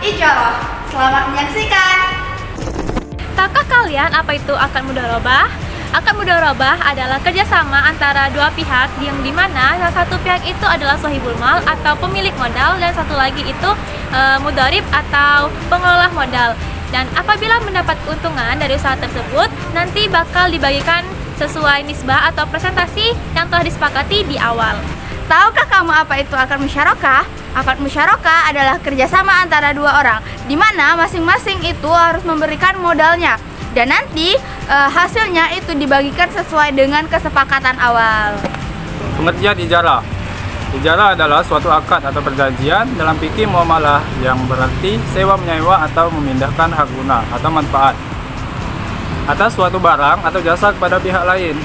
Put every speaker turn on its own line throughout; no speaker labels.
Ijaroh. Selamat menyaksikan.
Tahukah kalian apa itu akad mudharabah? Akad mudharabah adalah kerjasama antara dua pihak yang dimana salah satu pihak itu adalah sahibul mal atau pemilik modal dan satu lagi itu mudharib atau pengelola modal. Dan apabila mendapat keuntungan dari usaha tersebut, nanti bakal dibagikan sesuai nisbah atau presentasi yang telah disepakati di awal.
Tahukah kamu apa itu akad musyarakah? Akad musyarakah adalah kerjasama antara dua orang, di mana masing-masing itu harus memberikan modalnya, dan nanti hasilnya itu dibagikan sesuai dengan kesepakatan awal.
Pengertian ijarah. Ijarah adalah suatu akad atau perjanjian dalam fikih muamalah yang berarti sewa menyewa atau memindahkan hak guna atau manfaat atas suatu barang atau jasa kepada pihak lain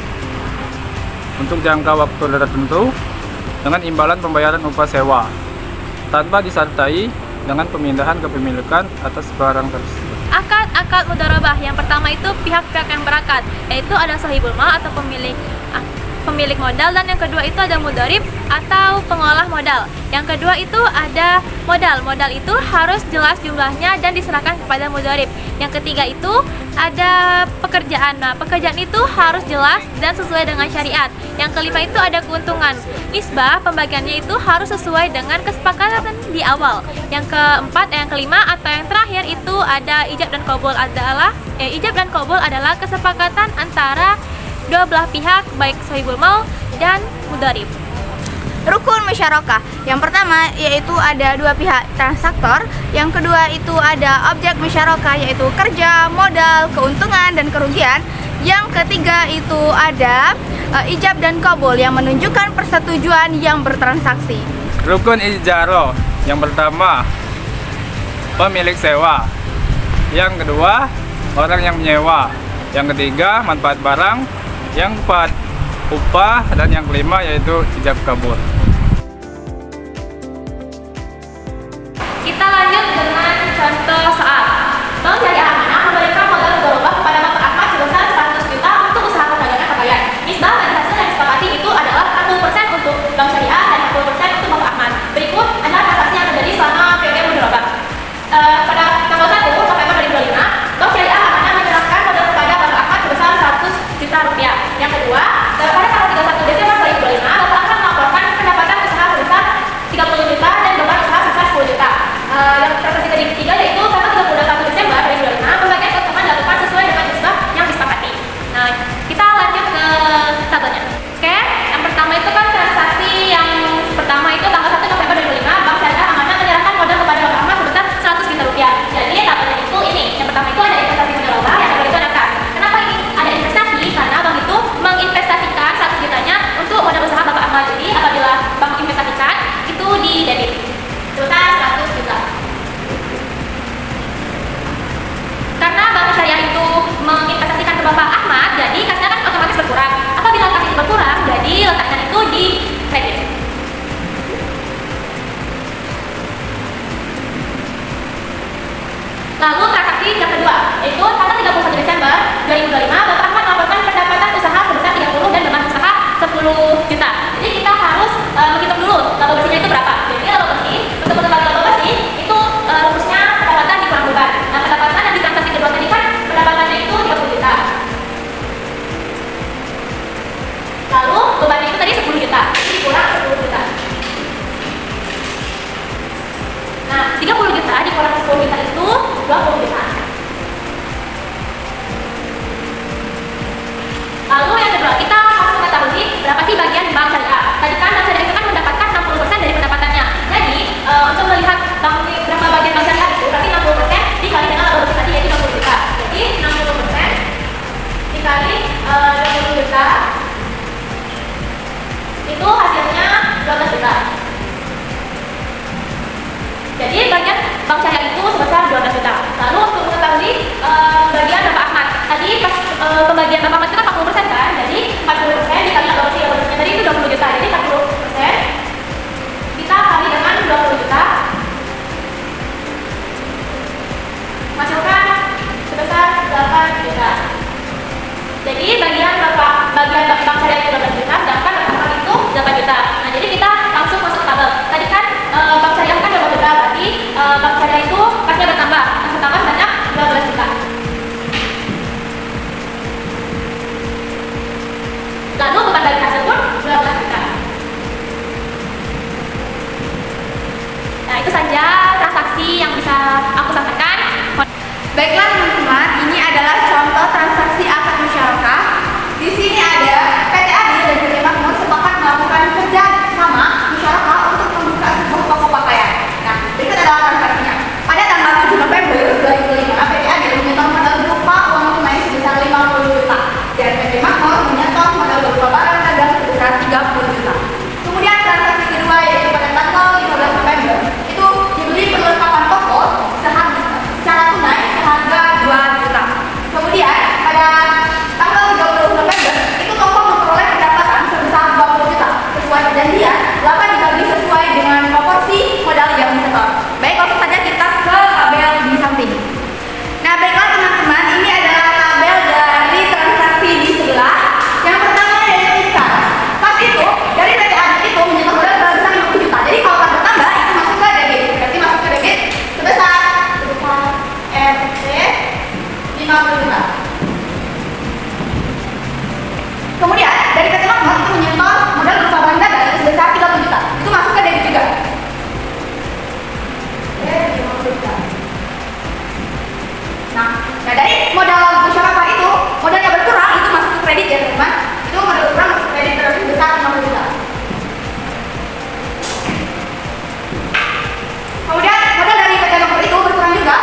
untuk jangka waktu tertentu dengan imbalan pembayaran upah sewa tanpa disertai dengan pemindahan kepemilikan atas barang tersebut.
Akad mudharabah yang pertama itu pihak-pihak yang berakad, yaitu ada sahibul mal atau pemilik modal, dan yang kedua itu ada mudharib atau pengolah modal. Yang kedua itu ada modal. Modal itu harus jelas jumlahnya dan diserahkan kepada mudharib. Yang ketiga itu ada pekerjaan. Nah, pekerjaan itu harus jelas dan sesuai dengan syariat. Yang kelima itu ada keuntungan. Nisbah pembagiannya itu harus sesuai dengan kesepakatan di awal. Yang keempat, yang kelima atau yang terakhir itu ada ijab dan qabul adalah kesepakatan antara dua belah pihak, baik sahibul mal dan mudharib.
Rukun musyarakah. Yang pertama yaitu ada dua pihak transaktor, yang kedua itu ada objek musyarakah yaitu kerja, modal, keuntungan dan kerugian. Yang ketiga itu ada ijab dan qabul yang menunjukkan persetujuan yang bertransaksi.
Rukun ijaroh. Yang pertama, pemilik sewa. Yang kedua, orang yang menyewa. Yang ketiga, manfaat barang. Yang keempat, upah, dan yang kelima yaitu ijab kabul.
Kita lanjut dengan contoh soal. Bank Syariah Amanah memberikan modal mudharabah kepada Bapak Ahmad sebesar 100 juta untuk usaha perdagangan pakaian. Nisbah dari hasil yang disepakati itu adalah 40% untuk Bank Syariah dan 40% untuk Bapak Ahmad. Berikut adalah transaksi yang terjadi selama periode mudharabah. Pada tanggal 1 November 2025, Bank Syariah Amanah menyerahkan modal kepada Bapak Ahmad sebesar 100 juta rupiah. Yang kedua, pada tanggal 31 Desember 2025, Bapak Ahmad melaporkan pendapatan usaha sebesar 30 juta dan beban usaha sebesar 10 juta. Yang transaksi ketiga yaitu tanggal 31 Desember 2025, pembagian keuntungan dilakukan sesuai dengan nisbah yang disepakati. Nah, kita lanjut ke tabelnya. Oke, yang pertama itu kan transaksi yang pertama itu tanggal 1 November 2025, Bank Syariah Amanah menyerahkan modal kepada Bapak Ahmad sebesar 100 juta rupiah. Jadi tabelnya itu ini. Yang pertama itu ada investasi mudharabah, yang kedua itu ada kas. Kenapa ini ada investasi? Karena bank itu menginvestasikan 100 jutanya untuk modal usaha Bapak Ahmad. Jadi apabila bank menginvestasikan itu di debit sebesar 100 juta. Karena Bank Syariah itu menginvestasikan ke Bapak Ahmad, jadi kasnya kan otomatis berkurang. Apabila kas itu berkurang, jadi letakkan itu di kredit. Lalu transaksi yang kedua, yaitu tanggal 31 Desember 2025, Bapak Ahmad melaporkan pendapatan usaha sebesar 30 dan beban usaha 10 juta. Jadi kita harus menghitung dulu laba bersihnya itu berapa. Jadi laba bersih, untuk mengetahui laba bersih itu rumusnya pendapatan dikurang beban. Nah, pendapatan yang di transaksi kedua tadi kan pendapatannya itu 30 juta. Lalu bebannya itu tadi 10 juta. Jadi dikurang 10 juta. Nah, 30 juta dikurang 10 juta itu 20 juta. Lalu yang kedua, kita harus mengetahui berapa sih bagian Bank Syariah. Tadi kan Bank Syariah itu kan mendapatkan 60% dari pendapatannya. Jadi, untuk melihat berapa bagian Bank Syariah itu, berarti 60% dikali dengan laba bersih tadi yaitu 20 juta. Jadi, 60% dikali 20 juta itu hasilnya 12 juta. Jadi bagian Bank Syariah itu sebesar 12 juta. Lalu untuk mengetahui bagian Bapak Ahmad, tadi pas pembagian Bapak Ahmad itu kan 40% kan? Jadi 40% dikali laba bersihnya tadi itu 20 juta. Jadi 40% kita kali dengan 20 juta, masukkan sebesar 8 juta. Jadi bagian Bank Syariah itu 12 juta, sedangkan Bapak Ahmad itu 8 juta. Nah, jadi kita langsung masuk ke tabel. Tadi kan Bank Syariah kan 20 juta, berarti Bank Syariah itu pas
Baiklah teman-teman, ini adalah contoh transaksi akad musyarakah. Di sini ada PT Adil dan PT Makmur sepakat melakukan kerja sama musyarakah untuk membuka sebuah toko pakaian. Nah, berikut adalah transaksinya. Pada tanggal 7 November 2005, PT Adil menyetor modal berupa uang tunai sebesar 50 juta dan PT Makmur menyetor modal berupa barang dagang sebesar 30 juta. Kemudian transaksi kedua yaitu pada tanggal 15 November itu dibeli perlengkapan toko secara tunai seharga 2 juta. Kemudian pada tanggal 30 November itu toko memperoleh pendapatan sebesar 20 juta. Sesuai perjanjian, laba dibagi sesuai dengan proporsi modal yang disetor. Baik, langsung saja kita ke tabel di samping. Nah, baiklah teman-teman, ini adalah tabel dari transaksi di sebelah. Yang pertama yaitu kas. Kas itu dari PT Adil itu menyetor modal sebesar 50 juta. Jadi kalau kas bertambah itu masuk ke debit. Berarti masuk ke debit sebesar RT 50 juta. Kemudian dari PT Makmur itu menyetor modal berupa barang dagang sebesar 30 juta. Itu masuk ke debit juga. Oke, 50 juta. Nah, dari modal musyarakah itu modalnya berkurang itu masuk ke kredit ya teman-teman. Itu modal berkurang masuk ke kredit berarti sebesar 50 juta. Kemudian modal dari PT Makmur itu berkurang juga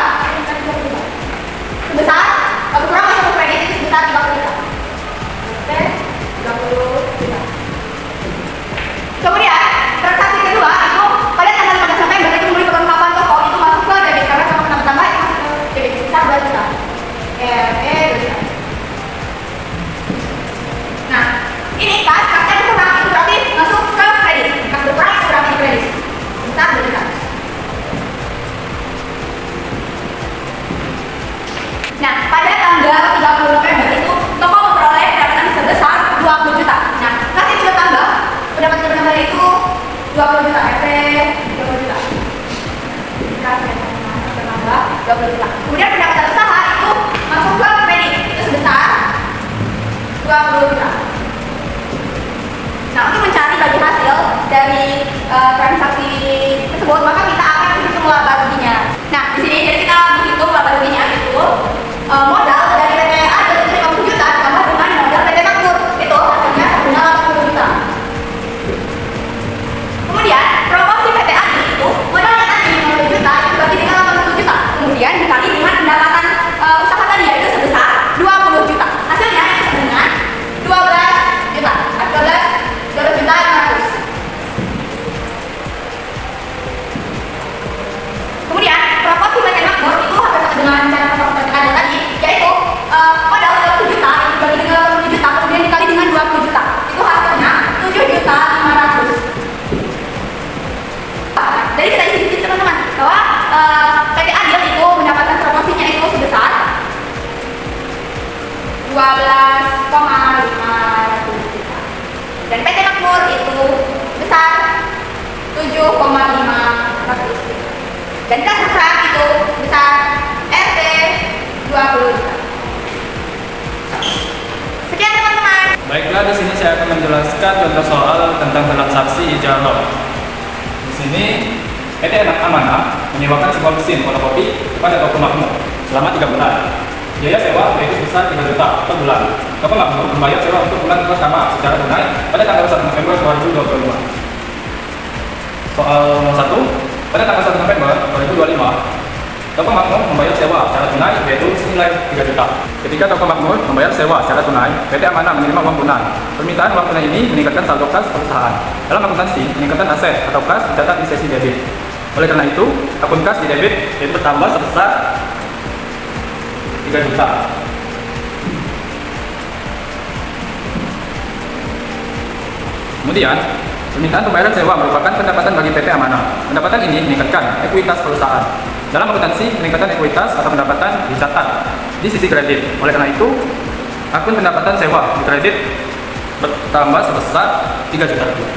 sebesar berkurang masuk ke kredit itu sebesar 30 juta. Oke, 30 juta. Kemudian transaksi kedua itu pada tanggal 15 November itu membeli perlengkapan toko itu masuk ke debit karena toko tambah itu masuk ke debit sebesar 2 juta. 2 juta. Nah, ini kasnya berkurang itu berarti masuk ke kredit. Kas berkurang itu berarti kredit sebesar 2 juta. Nah, pada tanggal 30 November itu toko memperoleh pendapatan sebesar 20 juta. Nah, kasih sudah tambah, pendapatan bertambah itu 20 juta, RT 20 juta. Kasih bertambah 20 juta. Kemudian pendapatan usaha itu masuk ke kredit itu sebesar 20 juta. Nah, untuk mencari bagi hasil dari transaksi tersebut, maka kita akan menghitung laba ruginya. Nah, di sini jadi kita menghitung laba ruginya itu modal dari PT Adil itu 50 juta ditambah dengan modal PT Makmur itu hasilnya sebenarnya 80 juta. Kemudian proporsi PT Adil itu modalnya tadi 50 juta dibagi dengan 80 juta. Kemudian dikali dengan pendapatan usaha tadi yaitu sebesar 20 juta. Hasilnya itu dengan 12 juta. 12 juta 500. Kemudian proporsi PT Makmur itu hampir sama dengan cara proporsi PT Adil tadi, yaitu modal 20 juta dibagi dengan 80 juta kemudian dikali dengan 20 juta. Itu hasilnya 7 juta 500. Jadi kita isi teman-teman bahwa PT Adil itu mendapatkan proporsinya itu sebesar 12,500 juta. Dan PT Makmur itu besar 7,500 juta. Dan kas besar itu besar RT 20 juta. Sekian teman-teman.
Baiklah, di sini saya akan menjelaskan contoh soal tentang transaksi ijarah. Di sini PT Amanah menyewakan sebuah mesin fotokopi kepada Toko Makmur selama 3 bulan. Biaya sewa yaitu sebesar 3 juta per bulan. Toko Makmur membayar sewa untuk bulan pertama secara tunai pada tanggal 1 November 2025. Soal 1. Pada tanggal 1 November 2025, Toko Makmur membayar sewa secara tunai yaitu senilai 3 juta. Ketika Toko Makmur membayar sewa secara tunai, PT Amanah menerima uang tunai. Permintaan uang tunai ini meningkatkan saldo kas perusahaan. Dalam akuntansi, meningkatkan aset atau kas dicatat di sesi debit. Oleh karena itu, akun kas di debit itu bertambah sebesar 3 juta. Kemudian, permintaan pembayaran sewa merupakan pendapatan bagi PT Amanah. Pendapatan ini meningkatkan ekuitas perusahaan. Dalam akuntansi, peningkatan ekuitas atau pendapatan dicatat di sisi kredit. Oleh karena itu, akun pendapatan sewa di kredit bertambah sebesar 3 juta rupiah.